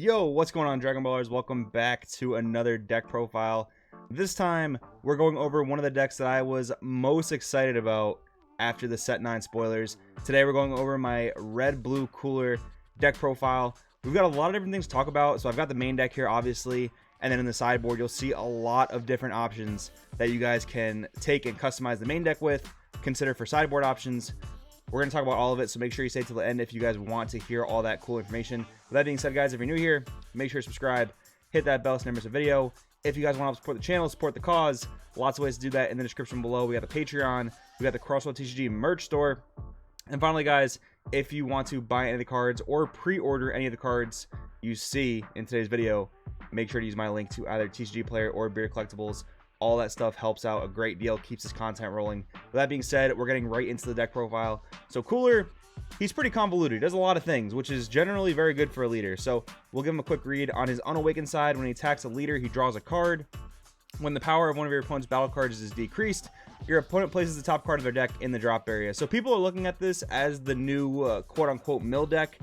Yo, what's going on, Dragon Ballers? Welcome back to another deck profile. This time, we're going over one of the decks that I was most excited about after the Set 9 spoilers. Today, we're going over my red-blue cooler deck profile. We've got a lot of different things to talk about, so I've got the main deck here, obviously, and then in the sideboard, you'll see a lot of different options that you guys can take and customize the main deck with, consider for sideboard options. We're going to talk about all of it, so make sure you stay till the end if you guys want to hear all that cool information. With that being said, guys, if you're new here, make sure to subscribe, hit that bell so you never miss a video. If you guys want to help support the channel, support the cause, lots of ways to do that in the description below. We got the Patreon, we got the Crossroad TCG merch store. And finally, guys, if you want to buy any of the cards or pre-order any of the cards you see in today's video, make sure to use my link to either TCG Player or Beer Collectibles. All that stuff helps out a great deal, keeps this content rolling. With that being said, we're getting right into the deck profile. So Cooler, he's pretty convoluted. He does a lot of things, which is generally very good for a leader. So we'll give him a quick read. On his Unawakened side, when he attacks a leader, he draws a card. When the power of one of your opponent's battle cards is decreased, your opponent places the top card of their deck in the drop area. So people are looking at this as the new quote-unquote mill deck.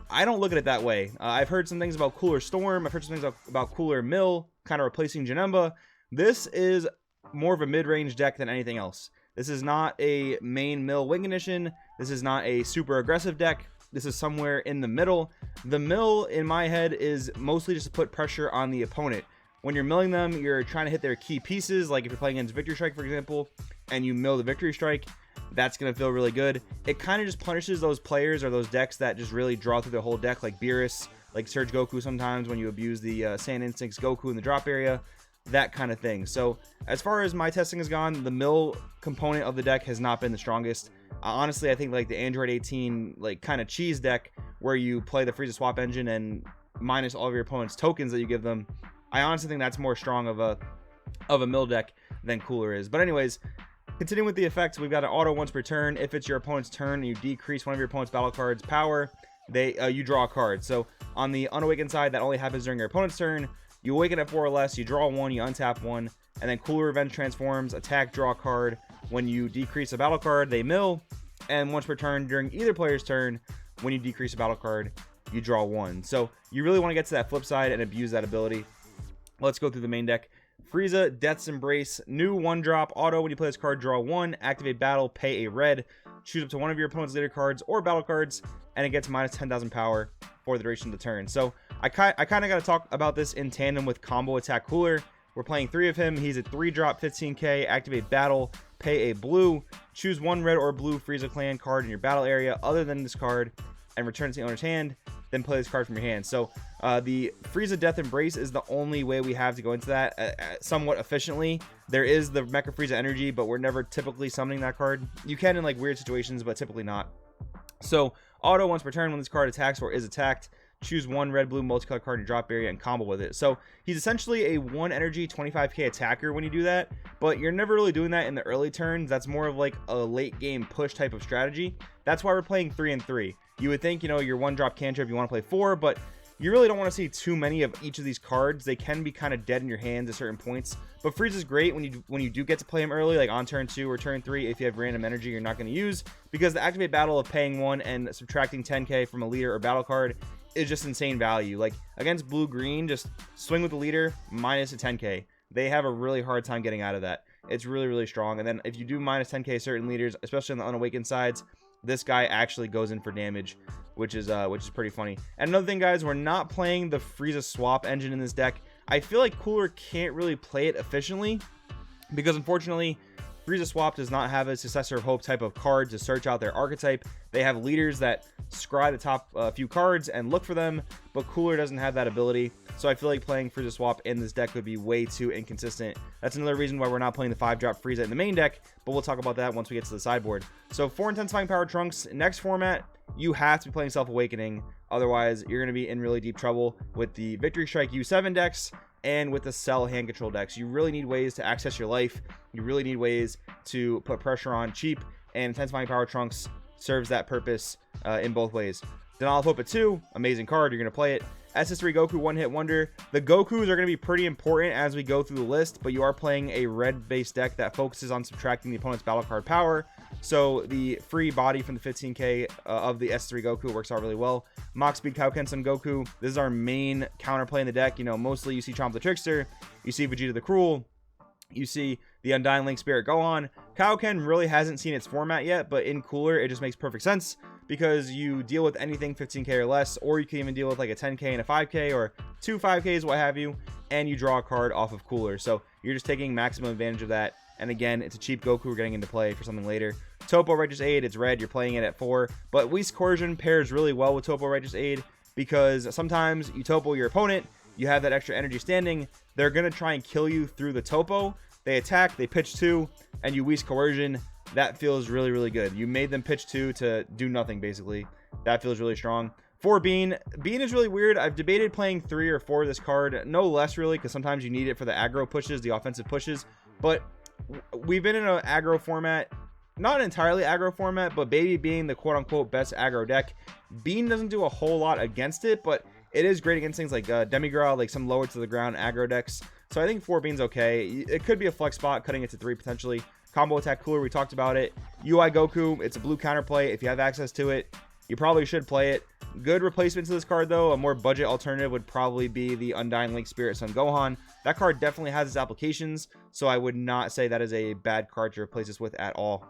I don't look at it that way. I've heard some things about Cooler Storm. I've heard some things about Cooler Mill, kind of replacing Janemba. This is more of a mid-range deck than anything else. This is not a main mill win condition. This is not a super aggressive deck. This is somewhere in the middle. The mill, in my head, is mostly just to put pressure on the opponent. When you're milling them, you're trying to hit their key pieces. Like if you're playing against Victory Strike, for example, and you mill the Victory Strike, that's going to feel really good. It kind of just punishes those players or those decks that just really draw through the whole deck, like Beerus, like Surge Goku sometimes when you abuse the Sand Instincts Goku in the drop area. That kind of thing. So as far as my testing has gone, the mill component of the deck has not been the strongest. Honestly, I think like the Android 18 like kind of cheese deck where you play the Frieza swap engine and minus all of your opponent's tokens that you give them, I honestly think that's more strong of a mill deck than Cooler is. But anyways, continuing with the effects, we've got an auto once per turn. If it's your opponent's turn and you decrease one of your opponent's battle cards power, you draw a card. So on the Unawakened side, that only happens during your opponent's turn. You awaken at 4 or less, you draw 1, you untap 1, and then Cooler Revenge transforms, attack, draw a card. When you decrease a battle card, they mill, and once per turn during either player's turn, when you decrease a battle card, you draw 1. So you really want to get to that flip side and abuse that ability. Let's go through the main deck. Frieza, Death's Embrace, new 1-drop auto. When you play this card, draw 1, activate battle, pay a red, choose up to one of your opponent's leader cards or battle cards, and it gets minus 10,000 power for the duration of the turn. So I kind of got to talk about this in tandem with Combo Attack Cooler. We're playing 3 of him. He's a 3-drop 15k, activate battle, pay a blue, choose 1 red or blue Frieza Clan card in your battle area other than this card, and return it to the owner's hand, then play this card from your hand. So the Frieza Death Embrace is the only way we have to go into that somewhat efficiently. There is the Mecha Frieza Energy, but we're never typically summoning that card. You can in like weird situations, but typically not. So auto once per turn when this card attacks or is attacked, choose 1 red-blue multicolor card in your drop area and combo with it. So he's essentially a 1 energy 25k attacker when you do that, but you're never really doing that in the early turns. That's more of like a late game push type of strategy. That's why we're playing 3 and 3. You would think, you know, your 1-drop cantrip, you want to play 4, but you really don't want to see too many of each of these cards. They can be kind of dead in your hands at certain points. But Frieza's great when you do get to play him early, like on turn 2 or turn 3, if you have random energy you're not going to use, because the activate battle of paying 1 and subtracting 10k from a leader or battle card is just insane value. Like against blue-green, just swing with the leader, minus a 10k. They have a really hard time getting out of that. It's really, really strong. And then if you do minus 10k certain leaders, especially on the Unawakened sides, this guy actually goes in for damage, which is pretty funny. And another thing, guys, we're not playing the Frieza swap engine in this deck. I feel like Cooler can't really play it efficiently because unfortunately Frieza swap does not have a Successor of Hope type of card to search out their archetype. They have leaders that scry the top few cards and look for them, but Cooler doesn't have that ability. So I feel like playing Frieza swap in this deck would be way too inconsistent. That's another reason why we're not playing the 5-drop Frieza in the main deck, but we'll talk about that once we get to the sideboard. So 4 Intensifying Power Trunks. Next format, you have to be playing Self-Awakening. Otherwise, you're going to be in really deep trouble with the Victory Strike U7 decks and with the Cell hand control decks. You really need ways to access your life. You really need ways to put pressure on cheap, and Intensifying Power Trunks serves that purpose in both ways. Denial of Hope at 2, amazing card, you're going to play it. SS3 Goku, one hit wonder. The Gokus are going to be pretty important as we go through the list, but you are playing a red based deck that focuses on subtracting the opponent's battle card power. So the free body from the 15k of the S3 Goku works out really well. Mach Speed Kaioken Son Goku, this is our main counterplay in the deck. You know, mostly you see Chomp the Trickster, you see Vegeta the Cruel, you see the Undying Link Spirit Gohan. Kaioken really hasn't seen its format yet, but in Cooler, it just makes perfect sense because you deal with anything 15k or less, or you can even deal with like a 10k and a 5k or 2 5ks, what have you, and you draw a card off of Cooler. So you're just taking maximum advantage of that. And again, it's a cheap Goku we're getting into play for something later. Topo Righteous Aid, it's red, you're playing it at 4, but Whis Coercion pairs really well with Topo Righteous Aid because sometimes you topo your opponent, you have that extra energy standing, they're going to try and kill you through the topo. They attack, they pitch 2, and you Whis Coercion. That feels really, really good. You made them pitch 2 to do nothing, basically. That feels really strong. 4 Bean. Bean is really weird. I've debated playing 3 or 4 of this card. No less, really, because sometimes you need it for the aggro pushes, the offensive pushes. But we've been in an aggro format, not an entirely aggro format, but Baby being the quote-unquote best aggro deck, Bean doesn't do a whole lot against it, but it is great against things like Demigra, like some lower to the ground aggro decks. So I think 4 Bean's okay. It could be a flex spot, cutting it to 3 potentially. Combo Attack Cooler, we talked about it. UI Goku, it's a blue counterplay. If you have access to it, you probably should play it. Good replacement to this card, though. A more budget alternative would probably be the Undying Link Spirit Son Gohan. That card definitely has its applications, so I would not say that is a bad card to replace this with at all.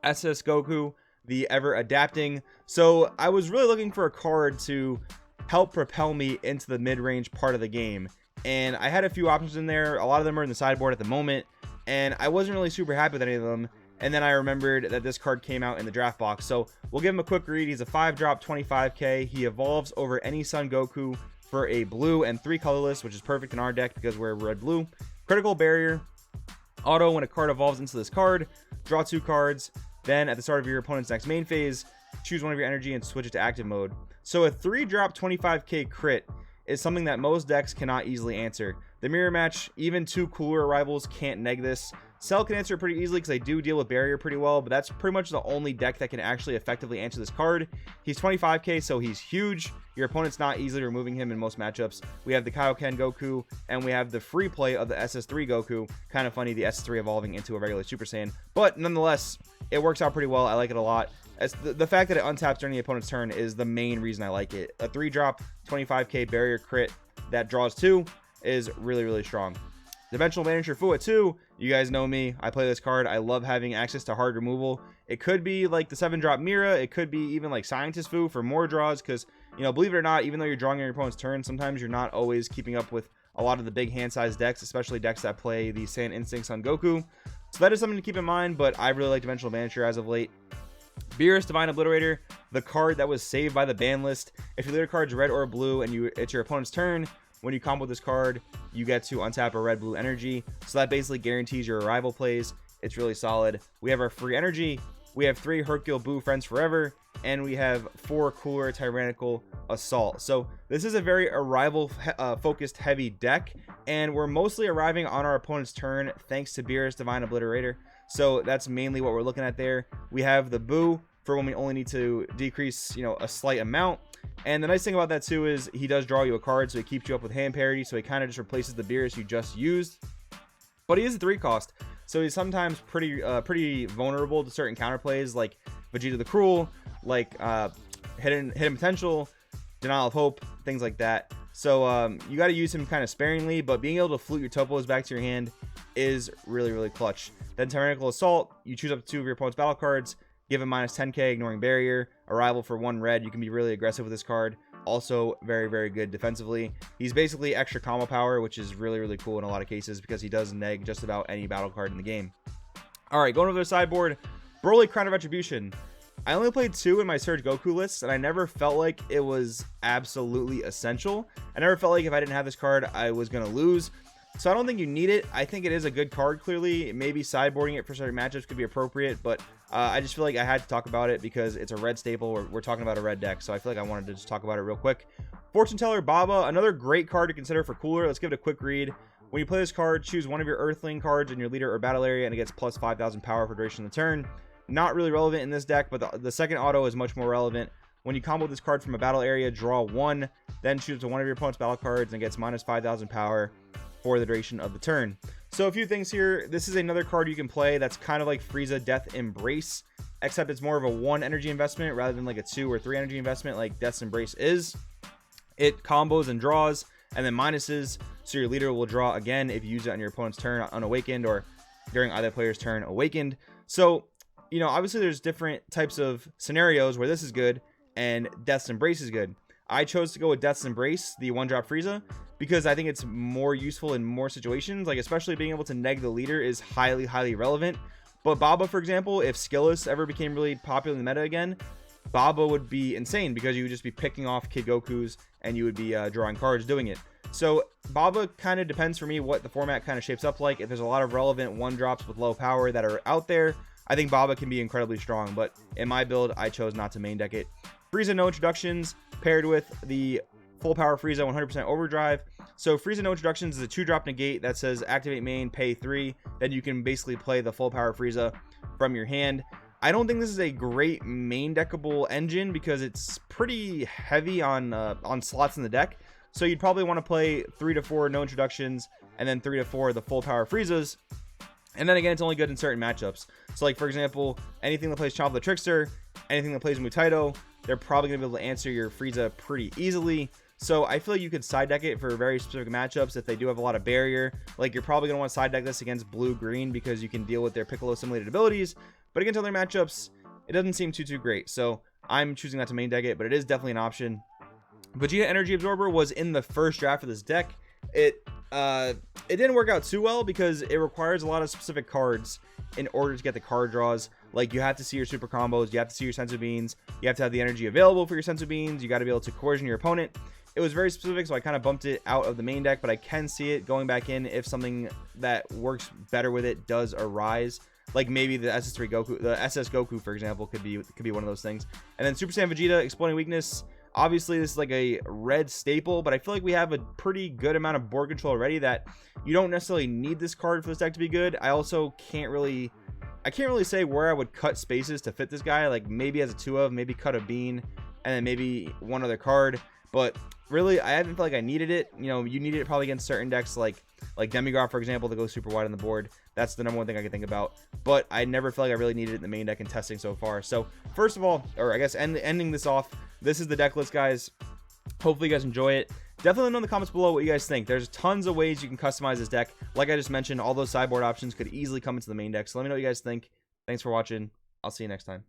SS Goku, the ever adapting. So I was really looking for a card to help propel me into the mid-range part of the game, and I had a few options in there. A lot of them are in the sideboard at the moment, and I wasn't really super happy with any of them. And then I remembered that this card came out in the draft box, so we'll give him a quick read. He's a 5-drop, 25k. He evolves over any Son Goku for a blue and 3 colorless, which is perfect in our deck because we're red-blue. Critical Barrier. Auto, when a card evolves into this card, draw 2 cards. Then at the start of your opponent's next main phase, choose one of your energy and switch it to active mode. So a 3-drop 25k crit is something that most decks cannot easily answer. The mirror match, even 2 Cooler rivals can't neg this. Cell can answer it pretty easily because they do deal with barrier pretty well, but that's pretty much the only deck that can actually effectively answer this card. He's 25k, so he's huge. Your opponent's not easily removing him in most matchups. We have the Kaioken Goku, and we have the free play of the SS3 Goku. Kind of funny, the SS3 evolving into a regular Super Saiyan, but nonetheless, it works out pretty well. I like it a lot. As the fact that it untaps during the opponent's turn is the main reason I like it. A 3-drop 25k barrier crit that draws 2 is really, really strong. Dimensional Manager Fu at 2. You guys know me. I play this card. I love having access to hard removal. It could be like the 7-drop Mira. It could be even like Scientist Fu for more draws because, you know, believe it or not, even though you're drawing on your opponent's turn, sometimes you're not always keeping up with a lot of the big hand-sized decks, especially decks that play the Saiyan Instincts on Goku. So that is something to keep in mind, but I really like Dimensional Manager as of late. Beerus Divine Obliterator, the card that was saved by the ban list. If your leader card's red or blue and it's your opponent's turn, when you combo this card, you get to untap a red-blue energy. So that basically guarantees your arrival plays. It's really solid. We have our free energy. We have 3 Hercule Boo Friends Forever. And we have 4 Cooler Tyrannical Assault. So this is a very arrival-focused heavy deck. And we're mostly arriving on our opponent's turn thanks to Beerus Divine Obliterator. So that's mainly what we're looking at there. We have the Boo for when we only need to decrease, you know, a slight amount. And the nice thing about that too is he does draw you a card, so he keeps you up with hand parity, so he kind of just replaces the Beerus you just used. But he is a 3 cost, so he's sometimes pretty vulnerable to certain counterplays like Vegeta the Cruel, like hidden potential, denial of hope, things like that. So you got to use him kind of sparingly, but being able to flute your topos back to your hand is really, really clutch. Then Tyrannical Assault, you choose up to 2 of your opponent's battle cards, give him minus 10k, ignoring barrier. Arrival for 1 red. You can be really aggressive with this card. Also very, very good defensively. He's basically extra combo power, which is really, really cool in a lot of cases because he does neg just about any battle card in the game. All right, going over the sideboard. Broly Crown of Retribution. I only played 2 in my Surge Goku lists, and I never felt like it was absolutely essential. I never felt like if I didn't have this card, I was going to lose. So I don't think you need it. I think it is a good card, clearly. Maybe sideboarding it for certain matchups could be appropriate, but I just feel like I had to talk about it because it's a red staple. We're talking about a red deck, so I feel like I wanted to just talk about it real quick. Fortune Teller Baba, another great card to consider for Cooler. Let's give it a quick read. When you play this card, choose one of your Earthling cards in your leader or battle area, and it gets plus 5,000 power for duration of the turn. Not really relevant in this deck, but the second auto is much more relevant. When you combo this card from a battle area, draw 1, then choose one of your opponent's battle cards and gets minus 5,000 power for the duration of the turn. So a few things here. This is another card you can play that's kind of like Frieza Death Embrace, except it's more of a 1 energy investment rather than like a 2 or 3 energy investment like Death's Embrace is. It combos and draws and then minuses, so your leader will draw again if you use it on your opponent's turn unawakened or during either player's turn awakened. So, you know, obviously there's different types of scenarios where this is good and Death's Embrace is good. I chose to go with Death's Embrace, the 1-drop Frieza, because I think it's more useful in more situations, like especially being able to neg the leader is highly relevant. But Baba, for example, if Skillless ever became really popular in the meta again, Baba would be insane because you would just be picking off Kid Gokus and you would be drawing cards doing it. So Baba kind of depends for me what the format kind of shapes up like. If there's a lot of relevant 1-drops with low power that are out there, I think Baba can be incredibly strong, but in my build, I chose not to main deck it. Frieza No Introductions paired with the full power Frieza 100% Overdrive. So Frieza No Introductions is a 2-drop negate that says activate main, pay 3. Then you can basically play the full power Frieza from your hand. I don't think this is a great main deckable engine because it's pretty heavy on slots in the deck. So you'd probably want to play 3 to 4 No Introductions and then 3 to 4 the full power Friezas. And then again, it's only good in certain matchups. So like, for example, anything that plays Chomp the Trickster, anything that plays Mutaito, they're probably going to be able to answer your Frieza pretty easily. So I feel like you could side deck it for very specific matchups if they do have a lot of barrier. Like, you're probably going to want to side deck this against blue-green because you can deal with their Piccolo simulated abilities. But against other matchups, it doesn't seem too great. So I'm choosing not to main deck it, but it is definitely an option. Vegeta Energy Absorber was in the first draft of this deck. It didn't work out too well because it requires a lot of specific cards in order to get the card draws. Like, you have to see your super combos, you have to see your senzu beans, you have to have the energy available for your senzu beans, you got to be able to coercion your opponent. It was very specific, so I kind of bumped it out of the main deck, but I can see it going back in if something that works better with it does arise. Like maybe the SS3 Goku, the SS Goku, for example, could be one of those things. And then Super Saiyan Vegeta, Exploding Weakness. Obviously, this is like a red staple, but I feel like we have a pretty good amount of board control already that you don't necessarily need this card for this deck to be good. I also can't really say where I would cut spaces to fit this guy. Like maybe as a 2 of, maybe cut a bean, and then maybe one other card. But really, I didn't feel like I needed it. You know, you needed it probably against certain decks like Demigod, for example, to go super wide on the board. That's the number one thing I can think about. But I never felt like I really needed it in the main deck in testing so far. So first of all, or I guess ending this off, this is the deck list, guys. Hopefully you guys enjoy it. Definitely let me know in the comments below what you guys think. There's tons of ways you can customize this deck. Like I just mentioned, all those sideboard options could easily come into the main deck. So let me know what you guys think. Thanks for watching. I'll see you next time.